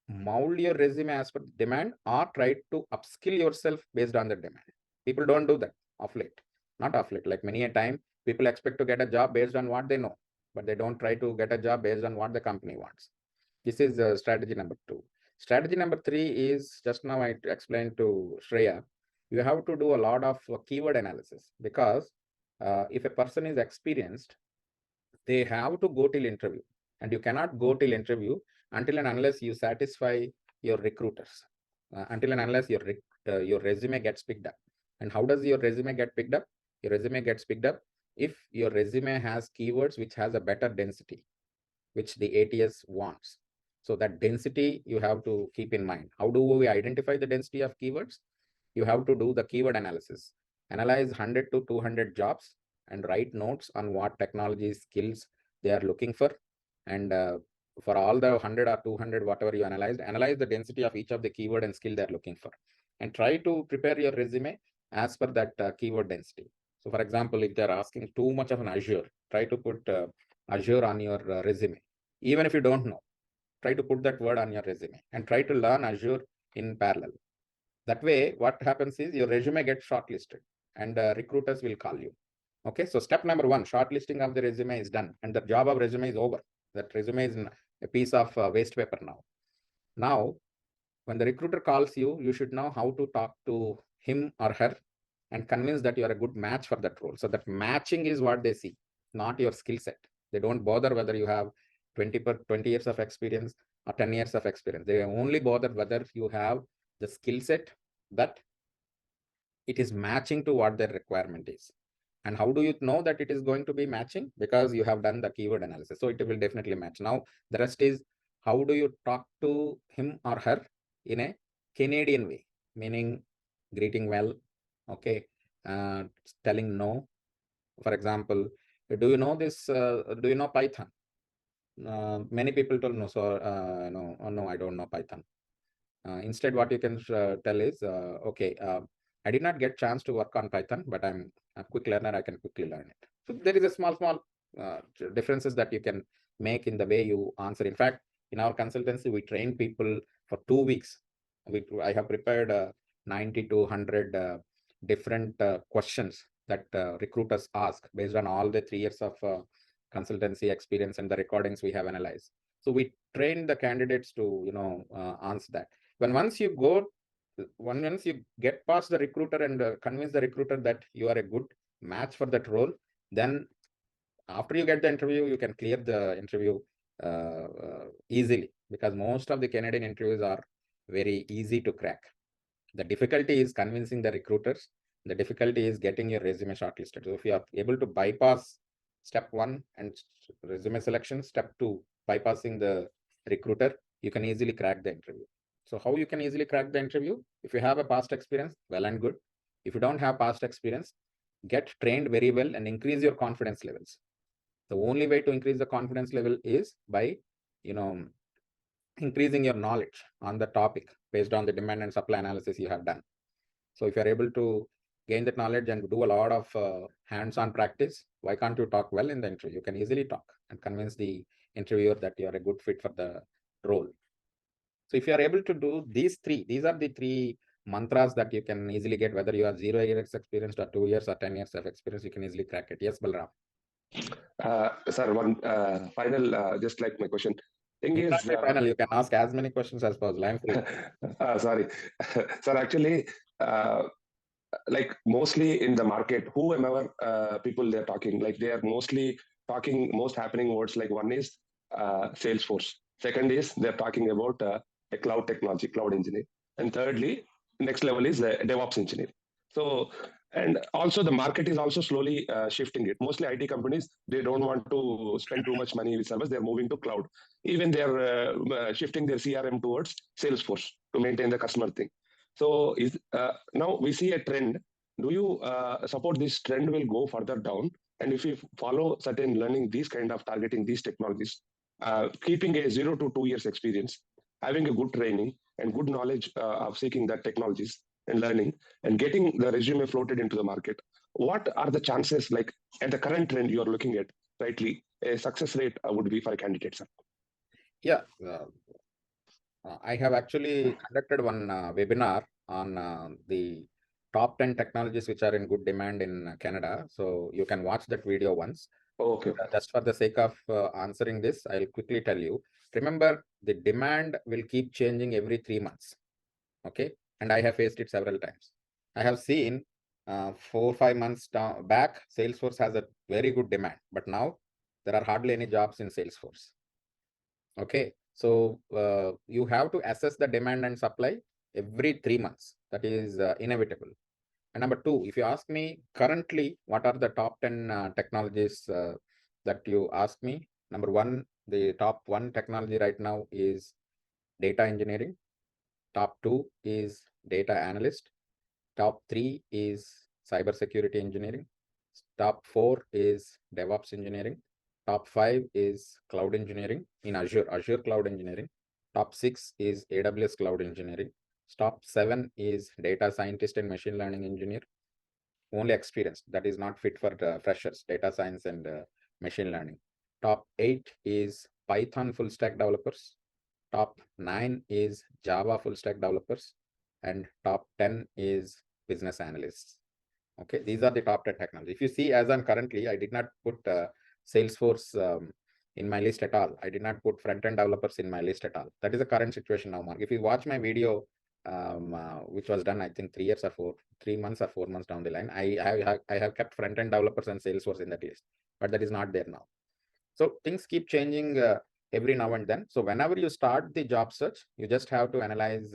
mold your resume as per demand, or try to upskill yourself based on the demand. People don't do that of late. Not of late, like many a time, people expect to get a job based on what they know, but they don't try to get a job based on what the company wants. This is strategy number two. Strategy number three is, just now I explained to Shreya, you have to do a lot of keyword analysis, because if a person is experienced, they have to go till interview, and you cannot go till interview until and unless you satisfy your recruiters, until and unless your resume gets picked up. And how does your resume get picked up? Your resume gets picked up if your resume has keywords which has a better density, which the ATS wants. So that density you have to keep in mind. How do we identify the density of keywords? You have to do the keyword analysis. Analyze 100 to 200 jobs and write notes on what technology skills they are looking for. And for all the 100 or 200, whatever you analyze the density of each of the keyword and skill they're looking for. And try to prepare your resume as per that keyword density. So for example, if they're asking too much of an Azure, try to put Azure on your resume. Even if you don't know, try to put that word on your resume and try to learn Azure in parallel. That way, what happens is your resume gets shortlisted and recruiters will call you. Okay, so step number one, shortlisting of the resume is done and the job of resume is over. That resume is a piece of waste paper now. Now, when the recruiter calls you, you should know how to talk to him or her and convince that you are a good match for that role. So that matching is what they see, not your skill set. They don't bother whether you have 20 years of experience or 10 years of experience. They only bother whether you have the skill set that it is matching to what their requirement is. And how do you know that it is going to be matching? Because you have done the keyword analysis. So it will definitely match. Now, the rest is, how do you talk to him or her in a Canadian way, meaning greeting well, okay, telling no. For example, do you know this? Do you know Python? Many people don't know. So no, oh, no, I don't know Python. Instead, what you can tell is, okay, I did not get chance to work on Python, but I'm a quick learner. I can quickly learn it. So there is a small differences that you can make in the way you answer. In fact, in our consultancy, we train people for 2 weeks. I have prepared 90 to 100 different questions that recruiters ask based on all the 3 years of consultancy experience and the recordings we have analyzed. So we train the candidates to answer that. Once you get past the recruiter and convince the recruiter that you are a good match for that role, then after you get the interview, you can clear the interview easily, because most of the Canadian interviews are very easy to crack. The difficulty is convincing the recruiters. The difficulty is getting your resume shortlisted. So if you are able to bypass step 1 and resume selection, step 2, bypassing the recruiter, you can easily crack the interview. So how you can easily crack the interview? If you have a past experience, well and good. If you don't have past experience, get trained very well and increase your confidence levels. The only way to increase the confidence level is by, increasing your knowledge on the topic based on the demand and supply analysis you have done. So if you're able to gain that knowledge and do a lot of hands-on practice, why can't you talk well in the interview? You can easily talk and convince the interviewer that you are a good fit for the role. So if you are able to do these are the three mantras that you can easily get, whether you have 0 years experience or 2 years or 10 years of experience, you can easily crack it. Yes, Balram. Sir, one final, just like my question. Thing is, Final, you can ask as many questions as possible. I'm free. sorry, sir. Actually, like mostly in the market, whoever people they're talking, like they are mostly talking most happening words. Like one is Salesforce. Second is they're talking about a cloud technology, cloud engineer, and thirdly, next level is DevOps engineer. So, and also the market is also slowly shifting it. Mostly IT companies, they don't want to spend too much money with servers. They're moving to cloud. Even they're shifting their CRM towards Salesforce to maintain the customer thing. So is now we see a trend. Do you support this trend will go further down? And if you follow certain learning, these kind of targeting these technologies, keeping a 0 to 2 years experience, having a good training and good knowledge of seeking that technologies and learning and getting the resume floated into the market, what are the chances, like at the current trend you are looking at, rightly, a success rate would be for a candidate, sir? Yeah, I have actually conducted one webinar on the top 10 technologies which are in good demand in Canada. So you can watch that video once. Okay. Just for the sake of answering this, I'll quickly tell you. Remember, the demand will keep changing every 3 months. Okay, and I have faced it several times. I have seen 4 or 5 months back, Salesforce has a very good demand, but now there are hardly any jobs in Salesforce. Okay, so you have to assess the demand and supply every 3 months. That is inevitable. And number two, if you ask me currently, what are the top 10 technologies that you ask me? Number one, the top 1 technology right now is data engineering. Top 2 is data analyst. Top 3 is cybersecurity engineering. Top 4 is DevOps engineering. Top 5 is cloud engineering in Azure cloud engineering. Top 6 is AWS cloud engineering. Top 7 is data scientist and machine learning engineer. Only experienced, that is not fit for freshers, data science and machine learning. Top 8 is Python full stack developers. Top 9 is Java full stack developers, and top 10 is business analysts. Okay, these are the top 10 technologies. If you see, as I'm currently, I did not put Salesforce in my list at all. I did not put front-end developers in my list at all. That is the current situation now, Mark. If you watch my video, which was done, I think 3 months or 4 months down the line, I have kept front-end developers and Salesforce in that list, but that is not there now. So things keep changing every now and then. So whenever you start the job search, you just have to analyze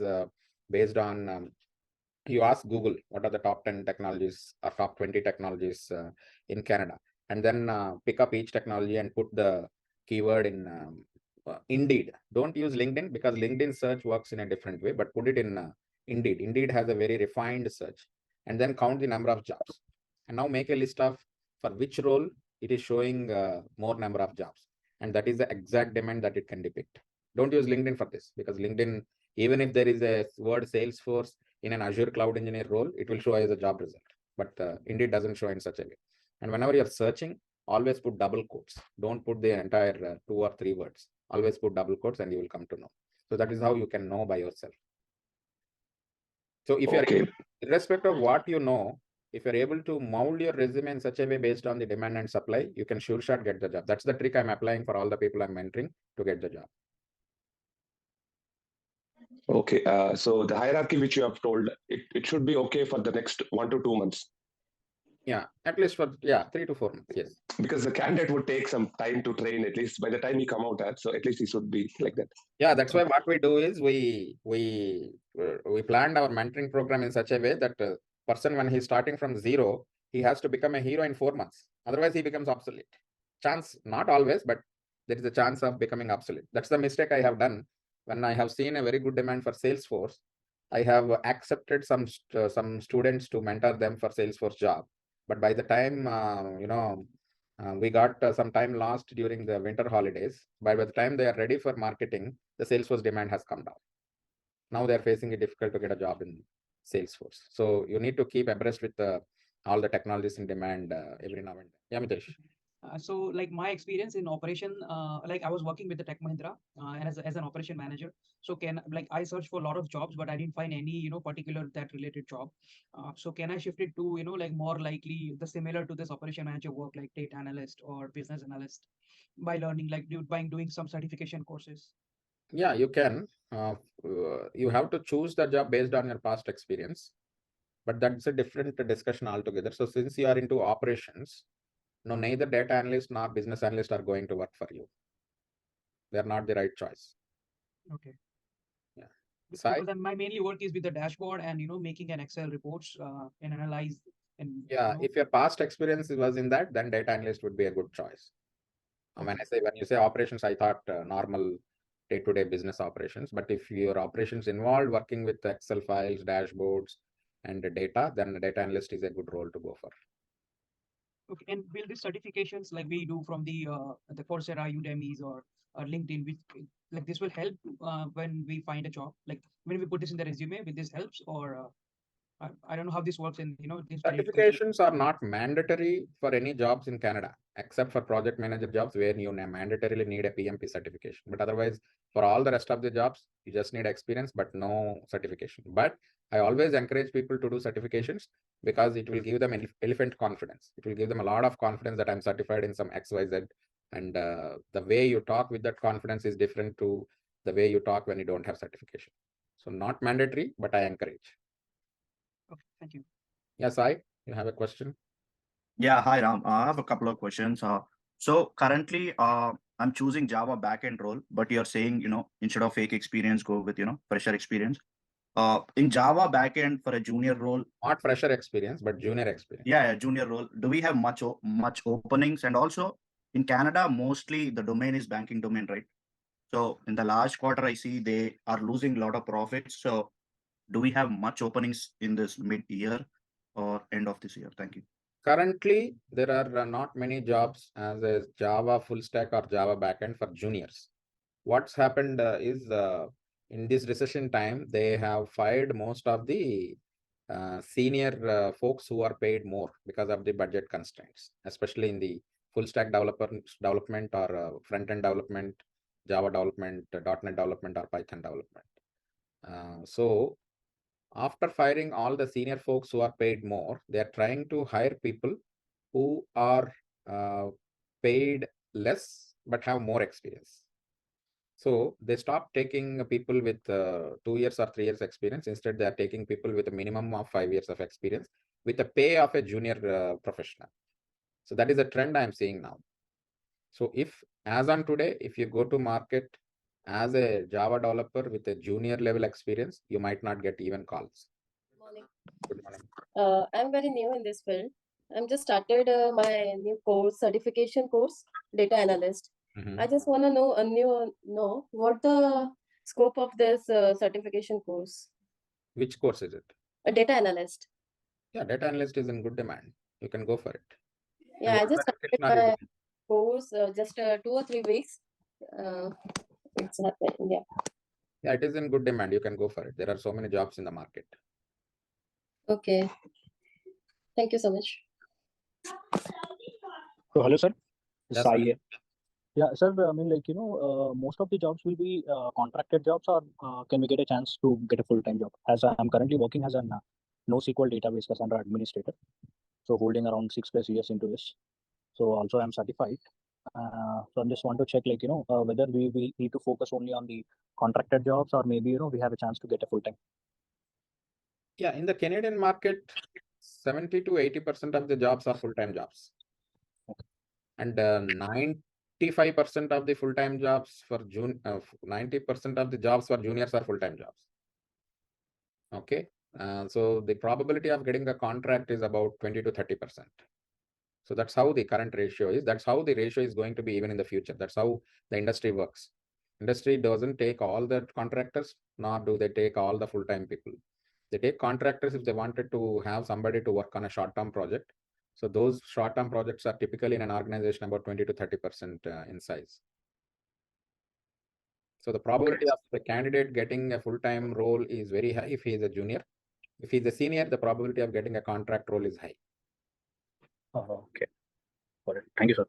based on, you ask Google, what are the top 10 technologies or top 20 technologies in Canada, and then pick up each technology and put the keyword in Indeed. Don't use LinkedIn, because LinkedIn search works in a different way, but put it in Indeed. Indeed has a very refined search, and then count the number of jobs. And now make a list of for which role it is showing more number of jobs, and that is the exact demand that it can depict. Don't use LinkedIn for this, because LinkedIn, even if there is a word Salesforce in an Azure cloud engineer role, it will show as a job result, but Indeed doesn't show in such a way. And whenever you're searching, always put double quotes. Don't put the entire 2 or 3 words. Always put double quotes and you will come to know. So that is how you can know by yourself. So if you're able, irrespective of what you know, if you're able to mold your resume in such a way based on the demand and supply, you can sure shot get the job. That's the trick I'm applying for all the people I'm mentoring to get the job. Okay, so the hierarchy which you have told, it should be okay for the next 1 to 2 months. Yeah, at least for 3 to 4 months. Yes, because the candidate would take some time to train, at least by the time he come out at, so at least he should be like that. Yeah, that's why what we do is we planned our mentoring program in such a way that person, when he's starting from 0, he has to become a hero in 4 months. Otherwise, he becomes obsolete. Chance, not always, but there is a chance of becoming obsolete. That's the mistake I have done. When I have seen a very good demand for Salesforce, I have accepted some students to mentor them for Salesforce job. But by the time, we got some time lost during the winter holidays. By the time they are ready for marketing, the Salesforce demand has come down. Now they are facing it difficult to get a job in Salesforce. So you need to keep abreast with all the technologies in demand every now and then. Yeah, Mitesh. So like my experience in operation, like I was working with the Tech Mahindra as an operation manager. So I searched for a lot of jobs, but I didn't find any, particular that related job. So can I shift it to, like more likely the similar to this operation manager work, like data analyst or business analyst, by learning, like by doing some certification courses? Yeah, you can. You have to choose the job based on your past experience, but that's a different discussion altogether. So since you are into operations, no, neither data analyst nor business analyst are going to work for you. They're not the right choice. Okay. Yeah. Because then my mainly work is with the dashboard and making an Excel reports and analyze and yeah, if your past experience was in that, then data analyst would be a good choice. When you say operations, I thought normal day-to-day business operations. But if your operations involved working with Excel files, dashboards, and the data, then the data analyst is a good role to go for. Okay, and will these certifications like we do from the Coursera, Udemy's, or LinkedIn, which like this will help when we find a job? Like when we put this in the resume, will this helps? Or I don't know how this works in this Certifications are not mandatory for any jobs in Canada, except for project manager jobs where you mandatorily need a PMP certification. But otherwise, for all the rest of the jobs, you just need experience, but no certification. But I always encourage people to do certifications because it will give them elephant confidence. It will give them a lot of confidence that I'm certified in some XYZ. And the way you talk with that confidence is different to the way you talk when you don't have certification. So not mandatory, but I encourage. Okay, thank you. Yes, you have a question? Yeah, hi Ram. I have a couple of questions. So currently, I'm choosing Java backend role, but you're saying, instead of fake experience, go with, fresher experience. In Java backend for a junior role. Not fresher experience, but junior experience. Yeah, junior role. Do we have much openings? And also in Canada, mostly the domain is banking domain, right? So in the last quarter, I see they are losing a lot of profits. So do we have much openings in this mid-year or end of this year? Thank you. Currently, there are not many jobs as a Java full stack or Java backend for juniors. What's happened is in this recession time, they have fired most of the senior folks who are paid more because of the budget constraints, especially in the full stack development or front-end development, Java development, .NET development, or Python development. So after firing all the senior folks who are paid more, they are trying to hire people who are paid less but have more experience. So they stop taking people with 2 years or 3 years experience. Instead, they are taking people with a minimum of 5 years of experience with a pay of a junior professional. So that is a trend I am seeing now. So if, as on today, if you go to market as a Java developer with a junior level experience, you might not get even calls. Morning. Good morning. I'm very new in this field. I'm just started my new course, certification course, data analyst. I just want to know what the scope of this certification course. Which course is it? A data analyst. Yeah, data analyst is in good demand. You can go for it. Yeah, I just started my course just 2 or 3 weeks. It's happened. Yeah. Yeah, it is in good demand. You can go for it. There are so many jobs in the market. Okay. Thank you so much. So hello, sir. Yes, Sai sir. here. Yeah, sir. I mean, most of the jobs will be contracted jobs, or can we get a chance to get a full-time job? As I'm currently working as a NoSQL database Cassandra administrator, so holding around 6+ years into this. So also I'm certified. So I just want to check, whether we need to focus only on the contracted jobs, or maybe we have a chance to get a full-time. Yeah, in the Canadian market, 70 to 80% of the jobs are full-time jobs. Okay. And 95% of the full-time jobs for 90% of the jobs for juniors are full-time jobs. Okay. So the probability of getting a contract is about 20 to 30%. So that's how the current ratio is. That's how the ratio is going to be even in the future. That's how the industry works. Industry doesn't take all the contractors, nor do they take all the full-time people. They take contractors if they wanted to have somebody to work on a short-term project. So those short-term projects are typically in an organization about 20 to 30% in size. So the probability of the candidate getting a full-time role is very high if he is a junior. If he's a senior, the probability of getting a contract role is high. Okay. Got it. Thank you, sir.